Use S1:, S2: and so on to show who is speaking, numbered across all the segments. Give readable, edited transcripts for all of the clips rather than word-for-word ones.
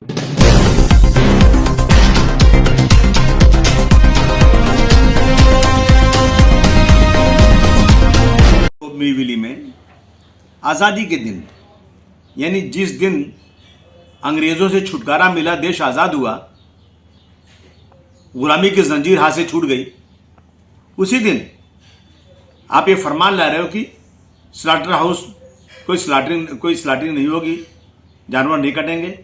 S1: मिविली में आज़ादी के दिन, यानी जिस दिन अंग्रेज़ों से छुटकारा मिला, देश आज़ाद हुआ, गुलामी की जंजीर हाथ से छूट गई, उसी दिन आप ये फरमान ला रहे हो कि स्लॉटर हाउस कोई स्लॉटरिंग नहीं होगी, जानवर नहीं कटेंगे।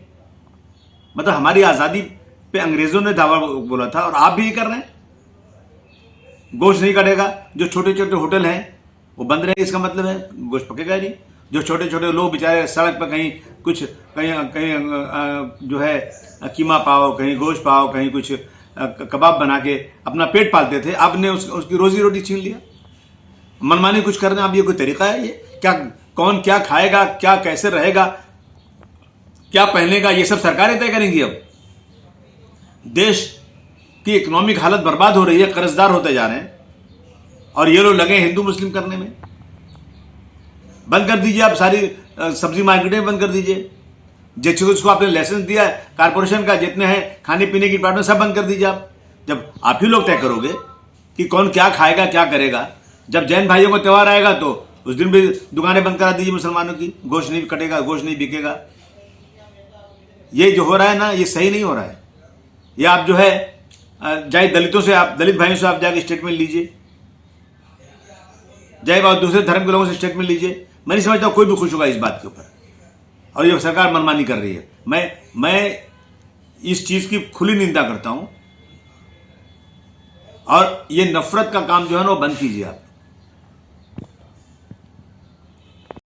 S1: मतलब हमारी आज़ादी पे अंग्रेज़ों ने दावा बोला था और आप भी ये कर रहे हैं। गोश्त नहीं कटेगा, जो छोटे छोटे होटल हैं वो बंद रहेंगे, इसका मतलब है गोश्त पकेगा नहीं। जो छोटे छोटे लोग बेचारे सड़क पर कहीं जो है कीमा पाव, कहीं गोश्त पाव, कहीं कुछ कबाब बना के अपना पेट पालते थे, आपने उसकी रोजी रोटी छीन लिया। मनमानी कुछ करना, अब ये कोई तरीका है? ये क्या, कौन क्या खाएगा, क्या कैसे रहेगा, क्या पहनेगा, ये सब सरकारें तय करेंगी। अब देश की इकोनॉमिक हालत बर्बाद हो रही है, कर्जदार होते जा रहे हैं, और ये लोग लगे हिंदू मुस्लिम करने में। बंद कर दीजिए आप सारी सब्जी मार्केटें बंद कर दीजिए। जिसको आपने लाइसेंस दिया है कारपोरेशन का, जितने हैं खाने पीने की डिपार्टमेंट, सब बंद कर दीजिए आप। जब आप ही लोग तय करोगे कि कौन क्या खाएगा, क्या करेगा। जब जैन भाइयों का त्यौहार आएगा तो उस दिन भी दुकानें बंद करा दीजिए मुसलमानों की, गोश्त नहीं कटेगा, गोश्त नहीं बिकेगा। ये जो हो रहा है ना, ये सही नहीं हो रहा है। ये आप जो है चाहे दलितों से, आप दलित भाइयों से आप जाके स्टेटमेंट लीजिए, चाहे आप दूसरे धर्म के लोगों से स्टेटमेंट लीजिए। मैं नहीं समझता कोई भी खुश होगा इस बात के ऊपर। और ये सरकार मनमानी कर रही है। मैं इस चीज की खुली निंदा करता हूं, और ये नफरत का काम जो है ना वो बंद कीजिए आप।